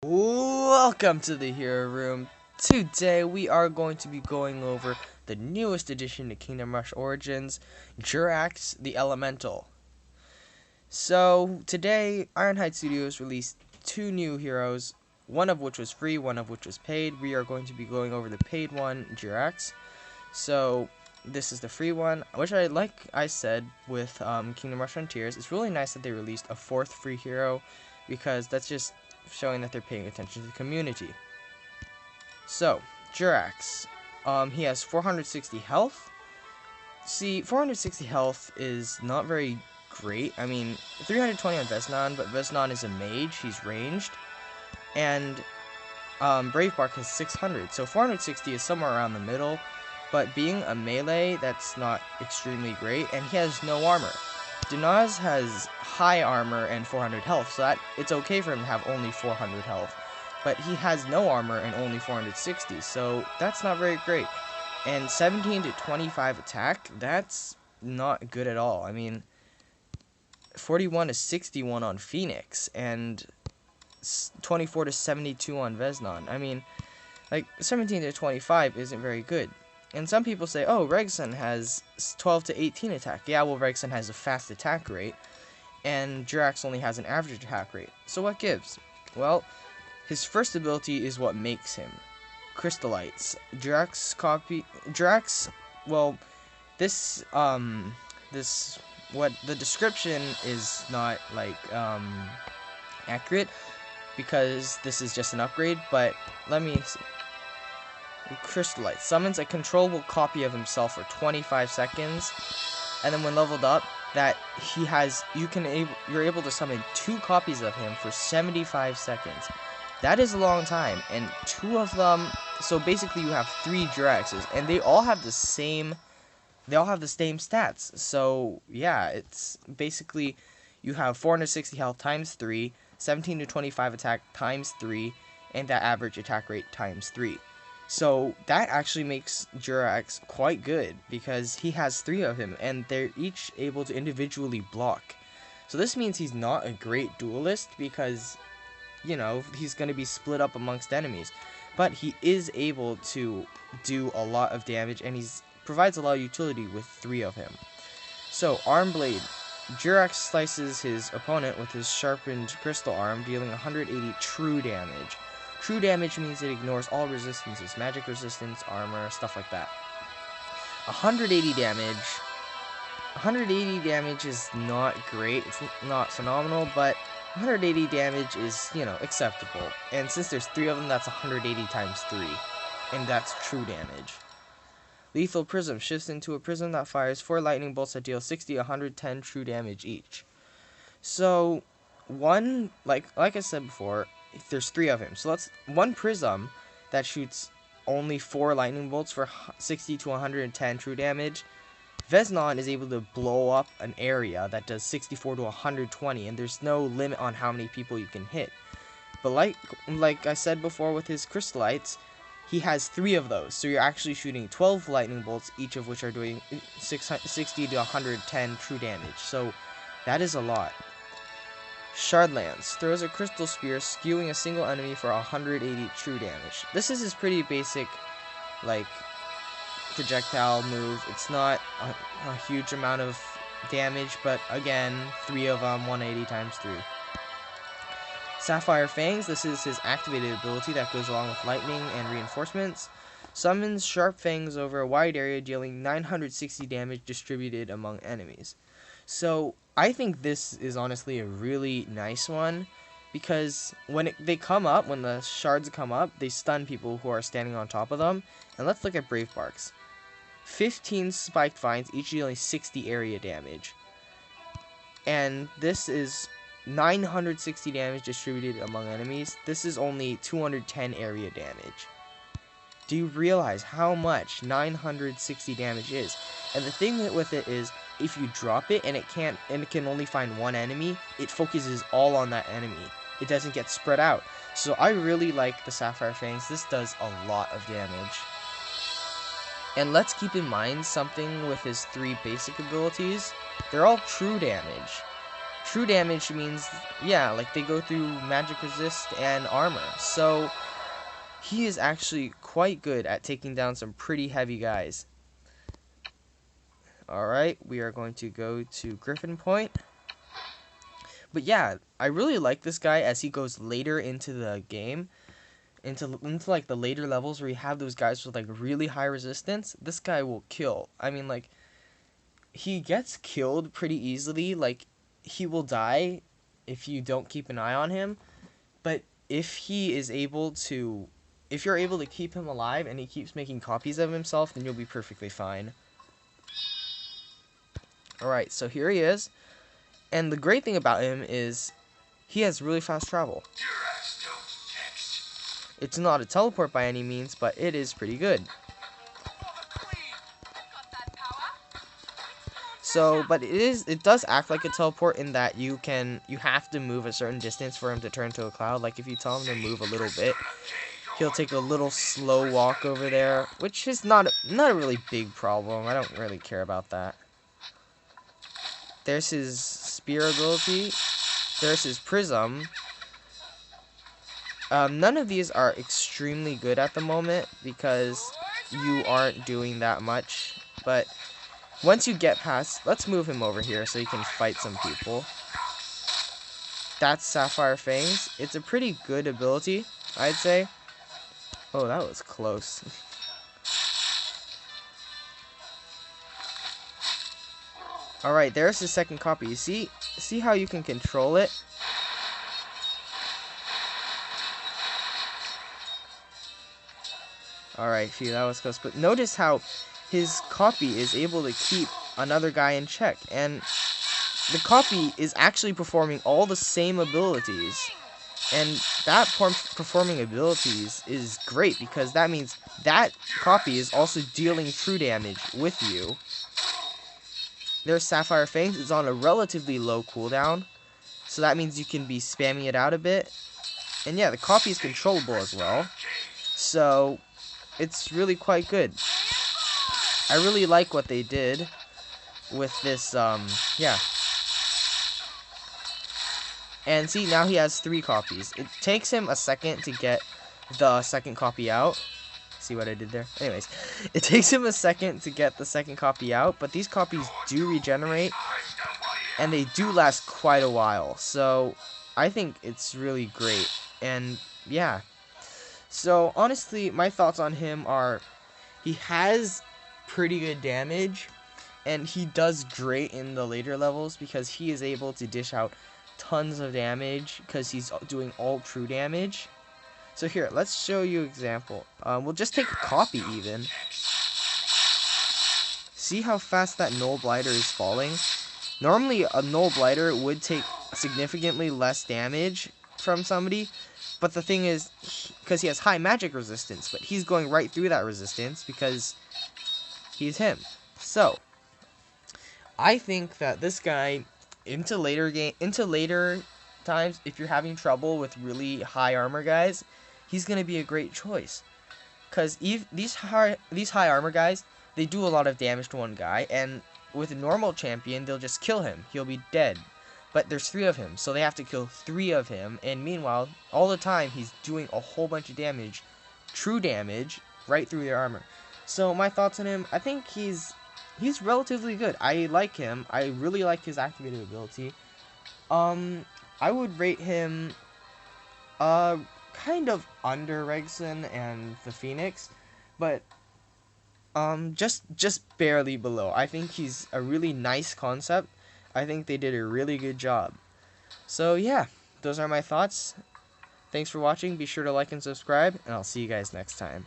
Welcome to the Hero Room. Today we are going to be going over the newest addition to Kingdom Rush Origins, Durax the Elemental. So today Ironhide Studios released two new heroes, one of which was free, one of which was paid. We are going to be going over the paid one, Durax. So this is the free one, which I said with Kingdom Rush Frontiers. It's really nice that they released a fourth free hero because that's just showing that they're paying attention to the community. So, Durax, he has 460 health. See, 460 health is not very great. I mean, 320 on Vesnon, but Vesnon is a mage, he's ranged. And Brave Bark has 600, so 460 is somewhere around the middle. But being a melee, that's not extremely great, and he has no armor. Dunaz has high armor and 400 health, so that it's okay for him to have only 400 health. But he has no armor and only 460, so that's not very great. And 17 to 25 attack, that's not good at all. I mean, 41 to 61 on Phoenix, and 24 to 72 on Vesnon. I mean, like, 17 to 25 isn't very good. And some people say, oh, Regson has 12 to 18 attack. Yeah, well, Regson has a fast attack rate, and Durax only has an average attack rate. So what gives? Well, his first ability is what makes him. Crystallites. Well, what the description is not, like, accurate, because this is just an upgrade, but let me see. Crystallite summons a controllable copy of himself for 25 seconds, and then when leveled up, you're able to summon 2 copies of him for 75 seconds. That is a long time, and 2 of them. So basically, you have 3 Duraxes, and they all have the same stats. So yeah, it's basically you have 460 health times 3, 17 to 25 attack times 3, and that average attack rate times 3. So that actually makes Durax quite good because he has 3 of him and they're each able to individually block. So this means he's not a great duelist because, you know, he's going to be split up amongst enemies. But he is able to do a lot of damage and he provides a lot of utility with 3 of him. So Arm Blade. Durax slices his opponent with his sharpened crystal arm, dealing 180 true damage. True damage means it ignores all resistances, magic resistance, armor, stuff like that. 180 damage. 180 damage is not great, it's not phenomenal, but 180 damage is, you know, acceptable. And since there's 3 of them, that's 180 times 3. And that's true damage. Lethal Prism shifts into a prism that fires 4 lightning bolts that deal 60 to 110 true damage each. So, like I said before, there's 3 of him. So one prism that shoots only 4 lightning bolts for 60 to 110 true damage. Vesnon is able to blow up an area that does 64 to 120, and there's no limit on how many people you can hit. But like I said before with his crystallites, he has 3 of those. So you're actually shooting 12 lightning bolts, each of which are doing 60 to 110 true damage. So that is a lot. Shardlands throws a crystal spear, skewing a single enemy for 180 true damage. This is his pretty basic, like, projectile move. It's not a huge amount of damage, but again, 3 of them, 180 times 3. Sapphire Fangs, this is his activated ability that goes along with lightning and reinforcements. Summons sharp fangs over a wide area, dealing 960 damage distributed among enemies. So I think this is honestly a really nice one because when the shards come up, they stun people who are standing on top of them. And let's look at Brave Barks. 15 spiked vines, each dealing 60 area damage. And this is 960 damage distributed among enemies. This is only 210 area damage. Do you realize how much 960 damage is? And the thing with it is, if you drop it and it can only find one enemy, it focuses all on that enemy. It doesn't get spread out. So I really like the Sapphire Fangs. This does a lot of damage. And let's keep in mind something with his 3 basic abilities. They're all true damage. true damage means, yeah, like they go through magic resist and armor. So he is actually quite good at taking down some pretty heavy guys. Alright, we are going to go to Griffin Point. But yeah, I really like this guy as he goes later into the game. Into like the later levels where you have those guys with like really high resistance. This guy will kill. I mean, like, he gets killed pretty easily. Like, he will die if you don't keep an eye on him. But if you're able to keep him alive and he keeps making copies of himself, then you'll be perfectly fine. Alright, so here he is. And the great thing about him is he has really fast travel. It's not a teleport by any means, but it is pretty good. So, but it does act like a teleport in that you have to move a certain distance for him to turn to a cloud. Like if you tell him to move a little bit, he'll take a little slow walk over there, which is not a really big problem. I don't really care about that. There's his spear ability. There's his prism. None of these are extremely good at the moment because you aren't doing that much. But once you get past, let's move him over here so he can fight some people. That's Sapphire Fangs. It's a pretty good ability, I'd say. Oh, that was close. Alright, there's his second copy. You see how you can control it? Alright, phew, that was close. But notice how his copy is able to keep another guy in check. And the copy is actually performing all the same abilities. And that performing abilities is great because that means that copy is also dealing true damage with you. There's Sapphire Fangs. It's on a relatively low cooldown. So that means you can be spamming it out a bit. And yeah, the copy is controllable as well. So it's really quite good. I really like what they did with this, yeah. And see, now he has 3 copies. It takes him a second to get the second copy out. See what I did there? Anyways, it takes him a second to get the second copy out, but these copies do regenerate, and they do last quite a while. So I think it's really great. And yeah. So honestly, my thoughts on him are he has pretty good damage, and he does great in the later levels because he is able to dish out tons of damage because he's doing all true damage. So here, let's show you an example. We'll just take a copy even. See how fast that Null Blighter is falling? Normally, a Null Blighter would take significantly less damage from somebody, but the thing is, because he has high magic resistance, but he's going right through that resistance because he's him. So, I think that this guy, into later times, if you're having trouble with really high armor guys, he's gonna be a great choice. Cause these high armor guys, they do a lot of damage to one guy, and with a normal champion, they'll just kill him. He'll be dead. But there's 3 of him, so they have to kill 3 of him, and meanwhile, all the time, he's doing a whole bunch of damage, true damage, right through their armor. So my thoughts on him, I think he's relatively good. I like him. I really like his activated ability. I would rate him kind of under Regson and the Phoenix, but just barely below. I think he's a really nice concept. I think they did a really good job. So yeah, those are my thoughts. Thanks for watching. Be sure to like and subscribe, and I'll see you guys next time.